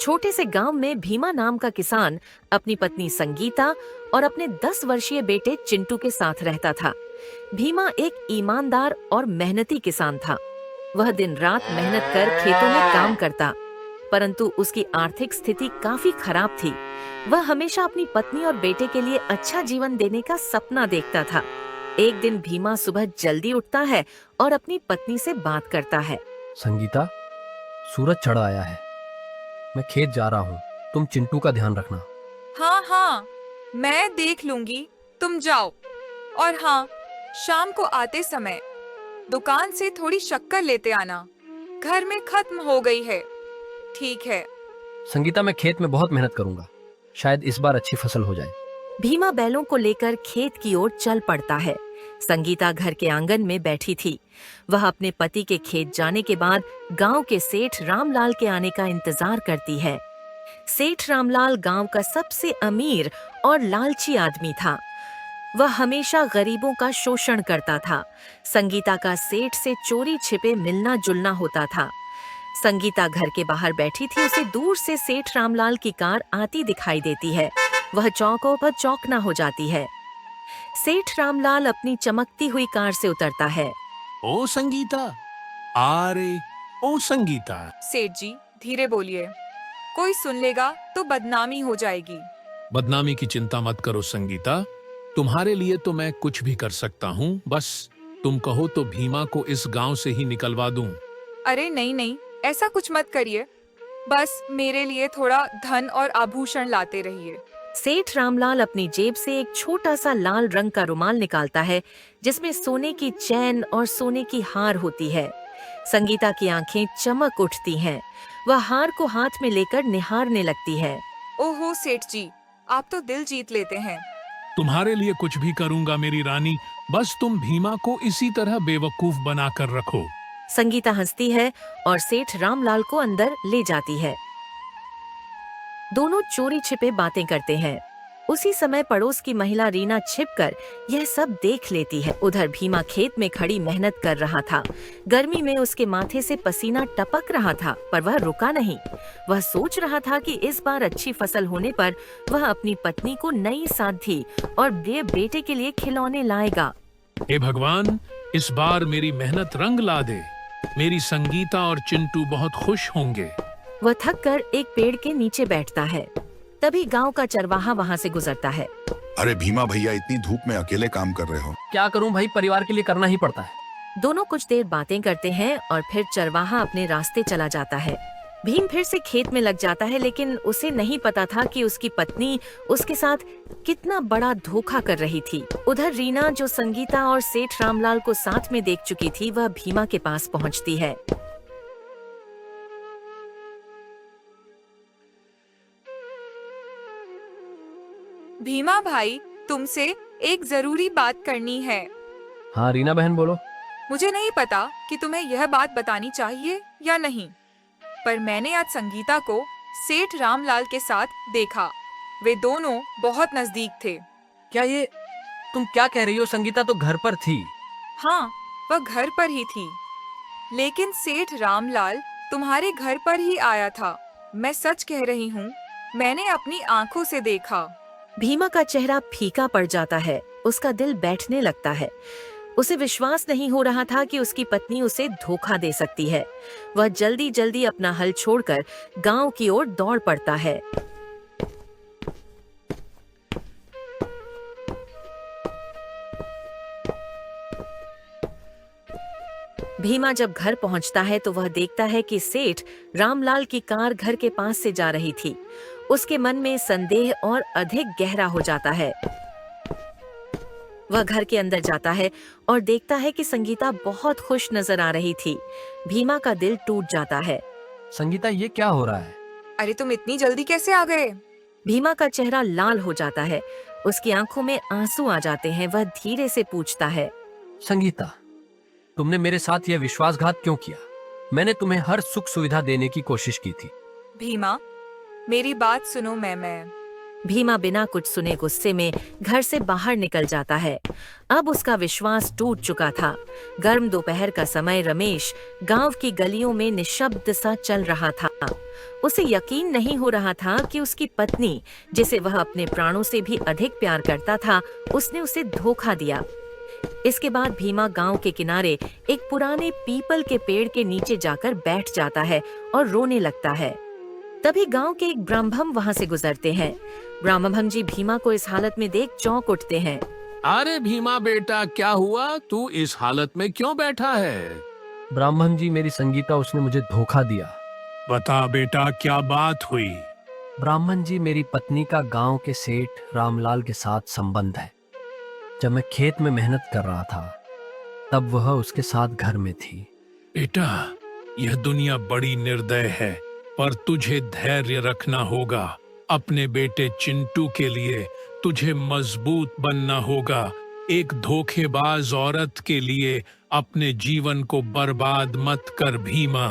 छोटे से गांव में भीमा नाम का किसान अपनी पत्नी संगीता और अपने 10 वर्षीय बेटे चिंटू के साथ रहता था। भीमा एक ईमानदार और मेहनती किसान था। वह दिन रात मेहनत कर खेतों में काम करता, परंतु उसकी आर्थिक स्थिति काफी खराब थी। वह हमेशा अपनी पत्नी और बेटे के लिए अच्छा जीवन देने का सपना देखता था। एक दिन भीमा सुबह जल्दी उठता है और अपनी पत्नी से बात करता है। संगीता, सूरज चढ़ आया है, मैं खेत जा रहा हूँ, तुम चिंटू का ध्यान रखना। हाँ हाँ, मैं देख लूंगी, तुम जाओ। और हाँ, शाम को आते समय दुकान से थोड़ी शक्कर लेते आना, घर में खत्म हो गई है। ठीक है। संगीता, मैं खेत में बहुत मेहनत करूंगा, शायद इस बार अच्छी फसल हो जाए। भीमा बैलों को लेकर खेत की ओर चल पड़ता है। संगीता घर के आंगन में बैठी थी। वह अपने पति के खेत जाने के बाद गांव के सेठ रामलाल के आने का इंतजार करती है। सेठ रामलाल गांव का सबसे अमीर और लालची आदमी था। वह हमेशा गरीबों का शोषण करता था। संगीता का सेठ से चोरी छिपे मिलना जुलना होता था। संगीता घर के बाहर बैठी थी। उसे दूर से सेठ रामलाल की कार आती दिखाई देती है। वह चौंकों पर चौंकना हो जाती है। सेठ रामलाल अपनी चमकती हुई कार से उतरता है। ओ संगीता, अरे ओ संगीता। सेठ जी, धीरे बोलिए, कोई सुन लेगा तो बदनामी हो जाएगी। बदनामी की चिंता मत करो संगीता, तुम्हारे लिए तो मैं कुछ भी कर सकता हूँ। बस तुम कहो तो भीमा को इस गांव से ही निकलवा दूं। अरे नहीं नहीं, ऐसा कुछ मत करिए, बस मेरे लिए थोड़ा धन और आभूषण लाते रहिए। सेठ रामलाल अपनी जेब से एक छोटा सा लाल रंग का रुमाल निकालता है, जिसमें सोने की चैन और सोने की हार होती है। संगीता की आंखें चमक उठती हैं। वह हार को हाथ में लेकर निहारने लगती है। ओहो सेठ जी, आप तो दिल जीत लेते हैं। तुम्हारे लिए कुछ भी करूंगा मेरी रानी, बस तुम भीमा को इसी तरह बेवकूफ बना कर रखो। संगीता हंसती है और सेठ रामलाल को अंदर ले जाती है। दोनों चोरी छिपे बातें करते हैं। उसी समय पड़ोस की महिला रीना छिपकर यह सब देख लेती है। उधर भीमा खेत में खड़ी मेहनत कर रहा था। गर्मी में उसके माथे से पसीना टपक रहा था, पर वह रुका नहीं। वह सोच रहा था कि इस बार अच्छी फसल होने पर वह अपनी पत्नी को नई साथी और बेटे के लिए खिलौने लाएगा। हे भगवान, इस बार मेरी मेहनत रंग ला दे। मेरी संगीता और चिंटू बहुत खुश होंगे। वह थक कर एक पेड़ के नीचे बैठता है। तभी गांव का चरवाहा वहां से गुजरता है। अरे भीमा भैया, इतनी धूप में अकेले काम कर रहे हो? क्या करूं भाई, परिवार के लिए करना ही पड़ता है। दोनों कुछ देर बातें करते हैं और फिर चरवाहा अपने रास्ते चला जाता है। भीम फिर से खेत में लग जाता है, लेकिन उसे नहीं पता था कि उसकी पत्नी उसके साथ कितना बड़ा धोखा कर रही थी। उधर रीना, जो संगीता और सेठ रामलाल को साथ में देख चुकी थी, वह भीमा के पास पहुंचती है। भीमा भाई, तुमसे एक जरूरी बात करनी है। हाँ रीना बहन, बोलो। मुझे नहीं पता कि तुम्हें यह बात बतानी चाहिए या नहीं, पर मैंने आज संगीता को सेठ रामलाल के साथ देखा। वे दोनों बहुत नजदीक थे। क्या ये तुम क्या कह रही हो? संगीता तो घर पर थी। हाँ, वह घर पर ही थी, लेकिन सेठ रामलाल तुम्हारे घर पर ही आया था। मैं सच कह रही हूँ, मैंने अपनी आंखों से देखा। भीमा का चेहरा फीका पड़ जाता है। उसका दिल बैठने लगता है। उसे विश्वास नहीं हो रहा था कि उसकी पत्नी उसे धोखा दे सकती है। वह जल्दी जल्दी अपना हल छोड़कर गांव की ओर दौड़ पड़ता है। भीमा जब घर पहुंचता है तो वह देखता है कि सेठ रामलाल की कार घर के पास से जा रही थी। उसके मन में संदेह और अधिक गहरा हो जाता है। वह घर के अंदर जाता है और देखता है कि संगीता बहुत खुश नजर आ रही थी। भीमा का दिल टूट जाता है। संगीता, ये क्या हो रहा है? अरे तुम इतनी जल्दी कैसे आ गए? भीमा का चेहरा लाल हो जाता है। उसकी आंखों में आंसू आ जाते हैं। वह धीरे से पूछता है, संगीता, तुमने मेरे साथ यह विश्वासघात क्यों किया? मैंने तुम्हें हर सुख सुविधा देने की कोशिश की थी। भीमा, मेरी बात सुनो। मैं भीमा बिना कुछ सुने गुस्से में घर से बाहर निकल जाता है। अब उसका विश्वास टूट चुका था। गर्म दोपहर का समय रमेश गांव की गलियों में निशब्द सा चल रहा था। उसे यकीन नहीं हो रहा था कि उसकी पत्नी, जिसे वह अपने प्राणों से भी अधिक प्यार करता था, उसने उसे धोखा दिया। इसके बाद भीमा गांव के किनारे एक पुराने पीपल के पेड़ के नीचे जाकर बैठ जाता है और रोने लगता है। तभी गांव के एक ब्राह्मण वहां से गुजरते हैं। ब्राह्मण जी भीमा को इस हालत में देख चौंक उठते हैं। अरे भीमा बेटा, क्या हुआ? तू इस हालत में क्यों बैठा है? ब्राह्मण जी, मेरी संगीता, उसने मुझे धोखा दिया। बता बेटा, क्या बात हुई? ब्राह्मण जी, मेरी पत्नी का गांव के सेठ रामलाल के साथ संबंध है। जब मैं खेत में मेहनत कर रहा था तब वह उसके साथ घर में थी। बेटा, यह दुनिया बड़ी निर्दय है, पर तुझे धैर्य रखना होगा। अपने बेटे चिंटू के लिए तुझे मजबूत बनना होगा। एक धोखेबाज औरत के लिए अपने जीवन को बर्बाद मत कर भीमा।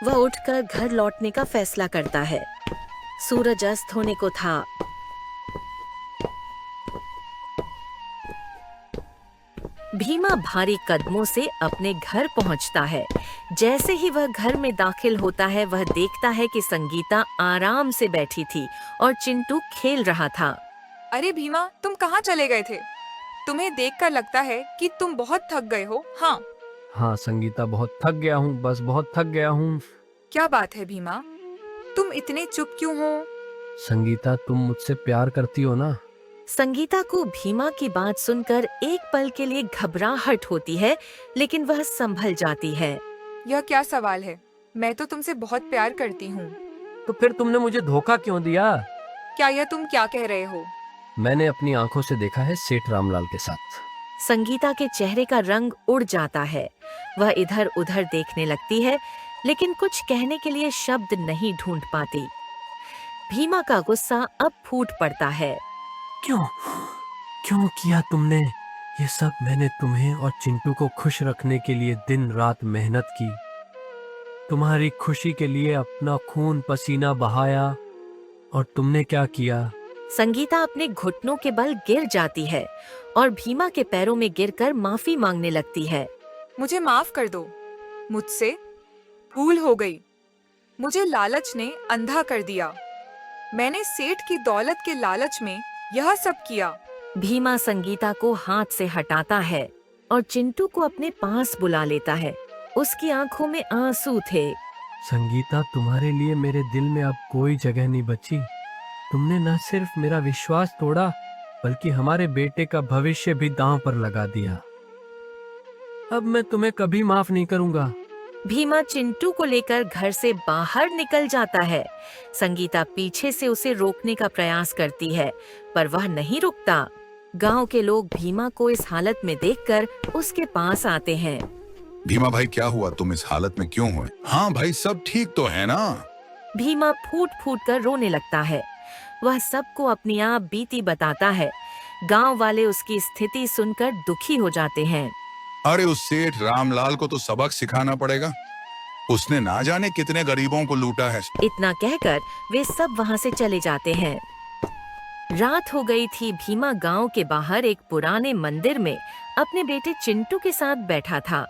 वह उठकर घर लौटने का फैसला करता है। सूरज अस्त होने को था। भीमा भारी कदमों से अपने घर पहुंचता है। जैसे ही वह घर में दाखिल होता है, वह देखता है कि संगीता आराम से बैठी थी और चिंटू खेल रहा था। अरे भीमा, तुम कहाँ चले गए थे? तुम्हें देखकर लगता है कि तुम बहुत थक गए हो। हाँ संगीता, बहुत थक गया हूँ, बस बहुत थक गया हूँ। क्या बात है भीमा, तुम इतने चुप क्यों हो? संगीता, तुम मुझसे प्यार करती हो ना? संगीता को भीमा की बात सुनकर एक पल के लिए घबराहट होती है, लेकिन वह संभल जाती है। यह क्या सवाल है? मैं तो तुमसे बहुत प्यार करती हूँ। तो फिर तुमने मुझे धोखा क्यों दिया? क्या यह तुम क्या कह रहे हो? मैंने अपनी आंखों से देखा है सेठ रामलाल के साथ। संगीता के चेहरे का रंग उड़ जाता है। वह इधर उधर देखने लगती है, लेकिन कुछ कहने के लिए शब्द नहीं ढूंढ पाती। भीमा का गुस्सा अब फूट पड़ता है। क्यों क्यों किया तुमने ये सब? मैंने तुम्हें और चिंटू को खुश रखने के लिए दिन रात मेहनत की, तुम्हारी खुशी के लिए अपना खून पसीना बहाया, और तुमने क्या किया? संगीता अपने घुटनों के बल गिर जाती है और भीमा के पैरों में गिरकर माफी मांगने लगती है। मुझे माफ कर दो, मुझसे भूल हो गई। मुझे लालच ने अंधा कर दिया। मैंने सेठ की दौलत के लालच में यह सब किया। भीमा संगीता को हाथ से हटाता है और चिंटू को अपने पास बुला लेता है। उसकी आंखों में आंसू थे। संगीता, तुम्हारे लिए मेरे दिल में अब कोई जगह नहीं बची। तुमने न सिर्फ मेरा विश्वास तोड़ा, बल्कि हमारे बेटे का भविष्य भी दांव पर लगा दिया। अब मैं तुम्हें कभी माफ नहीं करूंगा। भीमा चिंटू को लेकर घर से बाहर निकल जाता है। संगीता पीछे से उसे रोकने का प्रयास करती है, पर वह नहीं रुकता। गांव के लोग भीमा को इस हालत में देखकर उसके पास आते हैं। भीमा भाई, क्या हुआ? तुम इस हालत में क्यों हुए? हाँ भाई, सब ठीक तो है ना? भीमा फूट फूट कर रोने लगता है। वह सबको अपनी आप बीती बताता है। गांव वाले उसकी स्थिति सुनकर दुखी हो जाते हैं। अरे उस सेठ रामलाल को तो सबक सिखाना पड़ेगा। उसने ना जाने कितने गरीबों को लूटा है। इतना कहकर वे सब वहां से चले जाते हैं। रात हो गई थी। भीमा गांव के बाहर एक पुराने मंदिर में अपने बेटे चिंटू के साथ बैठा था।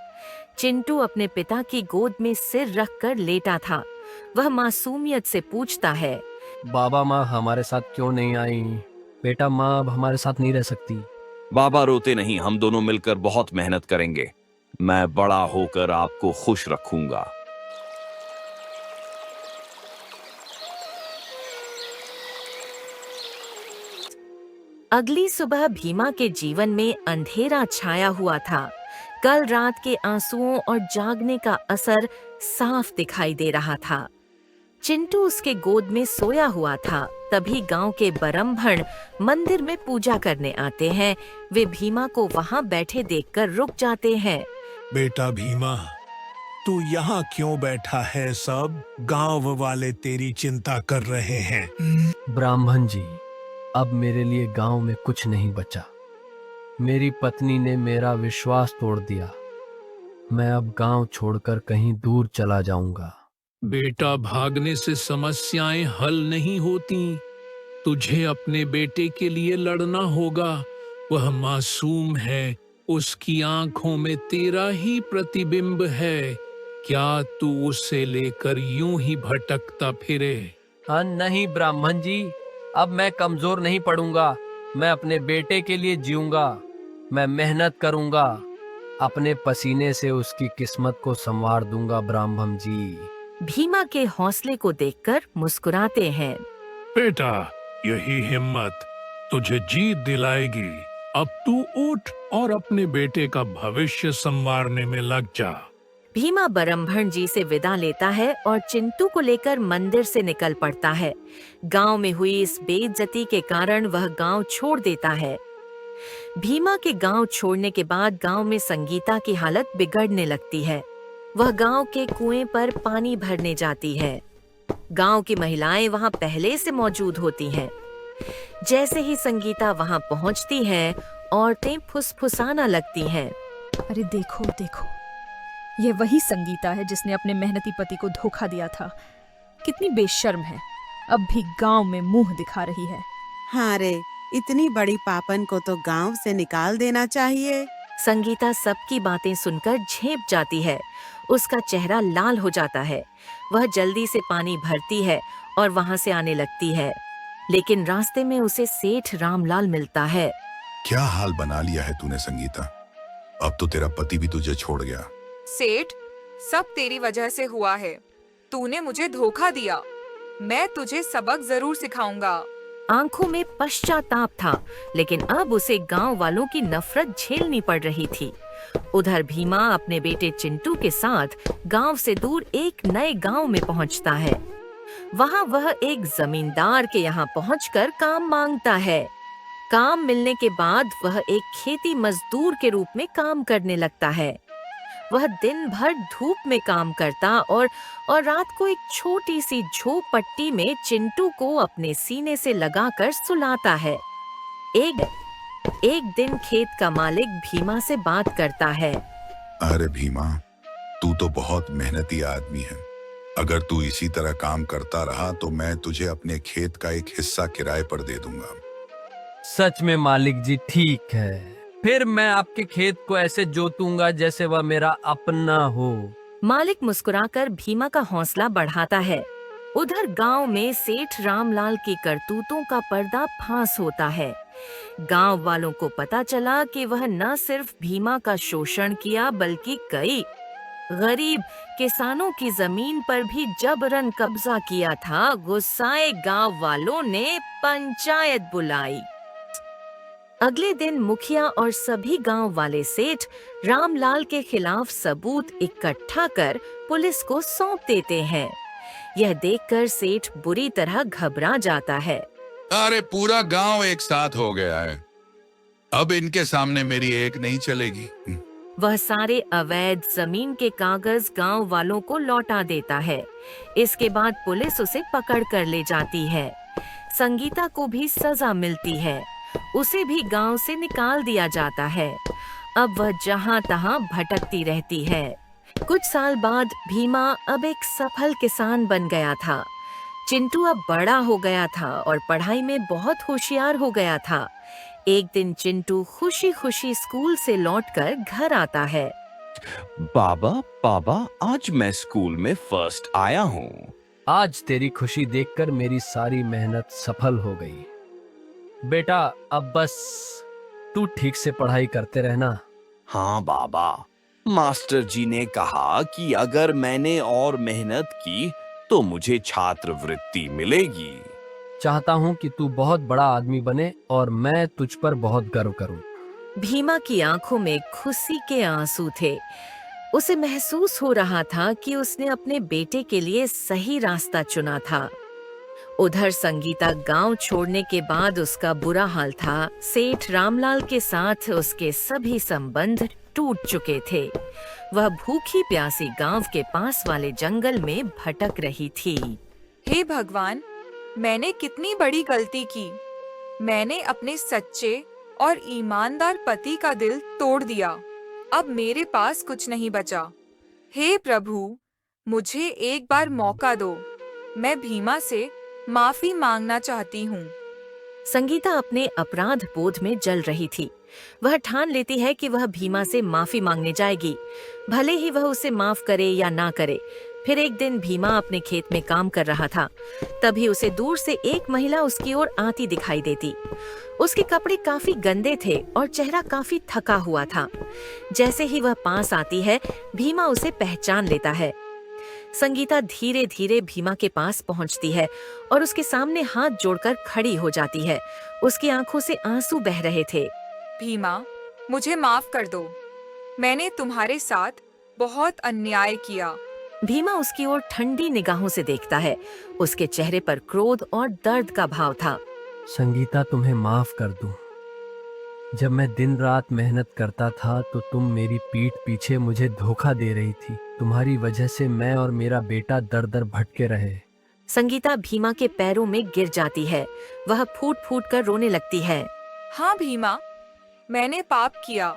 चिंटू अपने पिता की गोद में सिर रखकर लेटा था। वह मासूमियत से पूछता है, बाबा, माँ हमारे साथ क्यों नहीं आई? बेटा, माँ अब हमारे साथ नहीं रह सकती। बाबा रोते नहीं, हम दोनों मिलकर बहुत मेहनत करेंगे। मैं बड़ा होकर आपको खुश रखूंगा। अगली सुबह भीमा के जीवन में अंधेरा छाया हुआ था। कल रात के आंसुओं और जागने का असर साफ दिखाई दे रहा था। चिंटू उसके गोद में सोया हुआ था। तभी गांव के ब्राह्मण मंदिर में पूजा करने आते हैं। वे भीमा को वहां बैठे देखकर रुक जाते हैं। बेटा भीमा, तू यहाँ क्यों बैठा है? सब गांव वाले तेरी चिंता कर रहे हैं। ब्राह्मण जी, अब मेरे लिए गांव में कुछ नहीं बचा। मेरी पत्नी ने मेरा विश्वास तोड़ दिया मैं अब गांव छोड़कर कहीं दूर चला जाऊंगा। बेटा, भागने से समस्याएं हल नहीं होती। तुझे अपने बेटे के लिए लड़ना होगा। वह मासूम है, उसकी आंखों में तेरा ही प्रतिबिंब है। क्या तू उसे लेकर यूं ही भटकता फिरे? हाँ नहीं ब्राह्मण जी, अब मैं कमजोर नहीं पड़ूंगा। मैं अपने बेटे के लिए जीऊंगा। मैं मेहनत करूंगा, अपने पसीने से उसकी किस्मत को संवार दूंगा ब्राह्मण जी। भीमा के हौसले को देखकर मुस्कुराते हैं। बेटा, यही हिम्मत तुझे जीत दिलाएगी। अब तू उठ और अपने बेटे का भविष्य संवारने में लग जा। भीमा ब्रह्मण जी से विदा लेता है और चिंटू को लेकर मंदिर से निकल पड़ता है। गांव में हुई इस बेइज्जती के कारण वह गांव छोड़ देता है। भीमा के गांव छोड़ने के बाद गांव में संगीता की हालत बिगड़ने लगती है। वह गांव के कुएं पर पानी भरने जाती है। गांव की महिलाएं वहां पहले से मौजूद होती हैं। जैसे ही संगीता वहां पहुंचती है, औरतें फुसफुसाना लगती हैं। अरे देखो देखो, ये वही संगीता है जिसने अपने मेहनती पति को धोखा दिया था। कितनी बेशर्म है, अब भी गांव में मुंह दिखा रही है। हाँ रे, इतनी बड़ी पापन को तो गांव से निकाल देना चाहिए। संगीता सबकी बातें सुनकर झेप जाती है। उसका चेहरा लाल हो जाता है। वह जल्दी से पानी भरती है और वहां से आने लगती है, लेकिन रास्ते में उसे सेठ रामलाल मिलता है। क्या हाल बना लिया है तूने संगीता? अब तो तेरा पति भी तुझे छोड़ गया। सेठ, सब तेरी वजह से हुआ है। तूने मुझे धोखा दिया। मैं तुझे सबक जरूर सिखाऊंगा। आंखों में पश्चाताप था, लेकिन अब उसे गांव वालों की नफरत झेलनी पड़ रही थी। उधर भीमा अपने बेटे चिंटू के साथ गांव से दूर एक नए गांव में पहुंचता है। वहां वह एक जमींदार के यहाँ पहुंचकर काम मांगता है। काम मिलने के बाद वह एक खेती मजदूर के रूप में काम करने लगता है। वह दिन भर धूप में काम करता और रात को एक छोटी सी झोपड़पट्टी में चिंटू को अपने सीने से लगाकर सुलाता है। एक दिन खेत का मालिक भीमा से बात करता है। अरे भीमा, तू तो बहुत मेहनती आदमी है। अगर तू इसी तरह काम करता रहा तो मैं तुझे अपने खेत का एक हिस्सा किराए पर दे दूंगा। सच में मालिक जी, ठीक है। फिर मैं आपके खेत को ऐसे जोतूंगा जैसे वह मेरा अपना हो। मालिक मुस्कुराकर भीमा का हौसला बढ़ाता है। उधर गांव में सेठ रामलाल की करतूतों का पर्दा फांस होता है। गांव वालों को पता चला कि वह न सिर्फ भीमा का शोषण किया, बल्कि कई गरीब किसानों की जमीन पर भी जबरन कब्जा किया था। गुस्साए गांव वालों ने पंचायत बुलाई। अगले दिन मुखिया और सभी गांव वाले सेठ रामलाल के खिलाफ सबूत इकट्ठा कर पुलिस को सौंप देते हैं। यह देखकर सेठ बुरी तरह घबरा जाता है। अरे पूरा गांव एक साथ हो गया है, अब इनके सामने मेरी एक नहीं चलेगी। वह सारे अवैध जमीन के कागज गांव वालों को लौटा देता है। इसके बाद पुलिस उसे पकड़ कर ले जाती है। संगीता को भी सजा मिलती है। उसे भी गांव से निकाल दिया जाता है। अब वह जहां तहां भटकती रहती है। कुछ साल बाद भीमा अब एक सफल किसान बन गया था। चिंटू अब बड़ा हो गया था और पढ़ाई में बहुत होशियार हो गया था। एक दिन चिंटू खुशी खुशी स्कूल से लौटकर घर आता है। पापा, आज मैं स्कूल में फर्स्ट आया हूँ। आज तेरी खुशी देखकर मेरी सारी मेहनत सफल हो गई। बेटा, अब बस तू ठीक से पढ़ाई करते रहना। हाँ बाबा, मास्टर जी ने कहा कि अगर मैंने और मेहनत की तो मुझे छात्रवृत्ति मिलेगी। चाहता हूँ कि तू बहुत बड़ा आदमी बने और मैं तुझ पर बहुत गर्व करूँ। भीमा की आंखों में खुशी के आंसू थे। उसे महसूस हो रहा था कि उसने अपने बेटे के लिए सही रास्ता चुना था। उधर संगीता गांव छोड़ने के बाद उसका बुरा हाल था। सेठ रामलाल के साथ उसके सभी संबंध टूट चुके थे। वह भूखी प्यासी गांव के पास वाले जंगल में भटक रही थी। हे भगवान, मैंने कितनी बड़ी गलती की। मैंने अपने सच्चे और ईमानदार पति का दिल तोड़ दिया। अब मेरे पास कुछ नहीं बचा। हे प्रभु, मुझे एक बार मौका दो। मैं भीमा से माफी मांगना चाहती हूँ। संगीता अपने अपराध बोध में जल रही थी। वह ठान लेती है कि वह भीमा से माफी मांगने जाएगी, भले ही वह उसे माफ करे या ना करे। फिर एक दिन भीमा अपने खेत में काम कर रहा था। तभी उसे दूर से एक महिला उसकी ओर आती दिखाई देती। उसके कपड़े काफी गंदे थे और चेहरा काफी थका हुआ था। जैसे ही वह पास आती है, भीमा उसे पहचान लेता है। संगीता धीरे धीरे भीमा के पास पहुंचती है और उसके सामने हाथ जोड़कर खड़ी हो जाती है। उसकी आंखों से आंसू बह रहे थे। भीमा, मुझे माफ कर दो। मैंने तुम्हारे साथ बहुत अन्याय किया। भीमा उसकी ओर ठंडी निगाहों से देखता है। उसके चेहरे पर क्रोध और दर्द का भाव था। संगीता, तुम्हें माफ कर दूं। जब मैं दिन रात मेहनत करता था तो तुम मेरी पीठ पीछे मुझे धोखा दे रही थी। तुम्हारी वजह से मैं और मेरा बेटा दर दर भटके रहे। संगीता भीमा के पैरों में गिर जाती है। वह फूट फूट कर रोने लगती है। हाँ भीमा, मैंने पाप किया,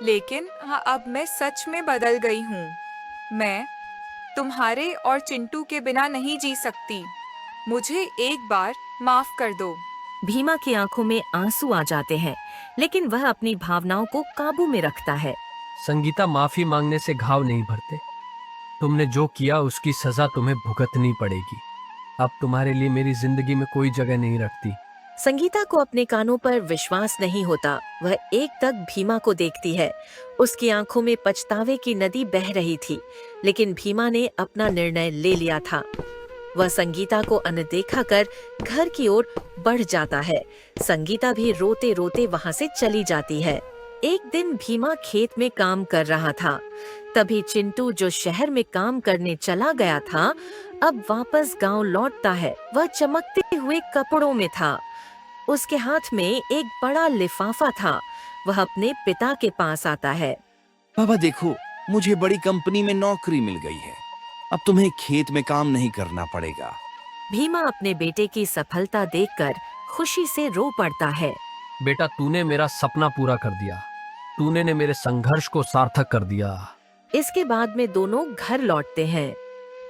लेकिन अब मैं सच में बदल गई हूँ। मैं तुम्हारे और चिंटू के बिना नहीं जी सकती। मुझे एक बार माफ कर दो। भीमा की आंखों में आंसू आ जाते हैं, लेकिन वह अपनी भावनाओं को काबू में रखता है। संगीता, माफी मांगने से घाव नहीं भरते। तुमने जो किया उसकी सजा तुम्हें भुगतनी पड़ेगी। अब तुम्हारे लिए मेरी जिंदगी में कोई जगह नहीं रखती। संगीता को अपने कानों पर विश्वास नहीं होता। वह एकटक भीमा को देखती है। उसकी आंखों में पछतावे की नदी बह रही थी, लेकिन भीमा ने अपना निर्णय ले लिया था। वह संगीता को अनदेखा कर घर की ओर बढ़ जाता है। संगीता भी रोते रोते वहां से चली जाती है। एक दिन भीमा खेत में काम कर रहा था। तभी चिंटू, जो शहर में काम करने चला गया था, अब वापस गांव लौटता है। वह चमकते हुए कपड़ों में था। उसके हाथ में एक बड़ा लिफाफा था। वह अपने पिता के पास आता है। पापा देखो, मुझे बड़ी कंपनी में नौकरी मिल गई है। अब तुम्हें खेत में काम नहीं करना पड़ेगा। भीमा अपने बेटे की सफलता देखकर खुशी से रो पड़ता है। बेटा, तूने मेरा सपना पूरा कर दिया। तूने ने मेरे संघर्ष को सार्थक कर दिया। इसके बाद में दोनों घर लौटते हैं।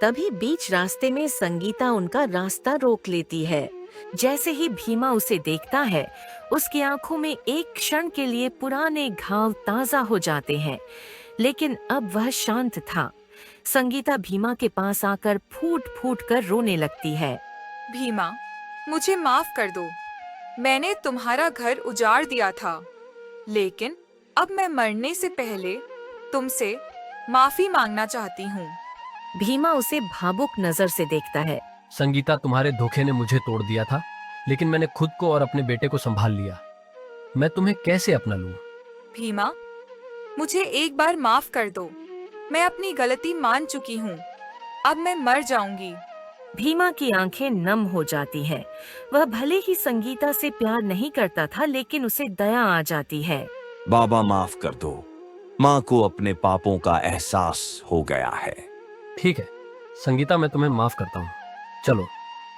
तभी बीच रास्ते में संगीता उनका रास्ता रोक लेती है। जैसे ही भीमा उसे देखता है, उसकी आंखों में एक क्षण के लिए पुराने घाव ताजा हो जाते हैं, लेकिन अब वह शांत था। संगीता भीमा के पास आकर फूट फूट कर रोने लगती है। भीमा, मुझे माफ कर दो। मैंने तुम्हारा घर उजाड़ दिया था, लेकिन अब मैं मरने से पहले तुमसे माफी मांगना चाहती हूँ। भीमा उसे भावुक नजर से देखता है। संगीता, तुम्हारे धोखे ने मुझे तोड़ दिया था, लेकिन मैंने खुद को और अपने बेटे को संभाल लिया। मैं तुम्हें कैसे अपना लूं? भीमा, मुझे एक बार माफ कर दो। मैं अपनी गलती मान चुकी हूँ। अब मैं मर जाऊंगी। भीमा की आंखें नम हो जाती हैं। वह भले ही संगीता से प्यार नहीं करता था, लेकिन उसे दया आ जाती है। बाबा, माफ कर दो। माँ को अपने पापों का एहसास हो गया है। ठीक है संगीता, मैं तुम्हें माफ करता हूँ। चलो,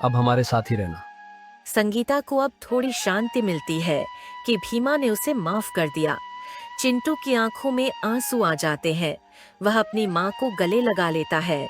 अब हमारे साथ ही रहना। संगीता को अब थोड़ी शांति मिलती है कि भीमा ने उसे माफ कर दिया। चिंटू की आंखों में आंसू आ जाते हैं। वह अपनी माँ को गले लगा लेता है।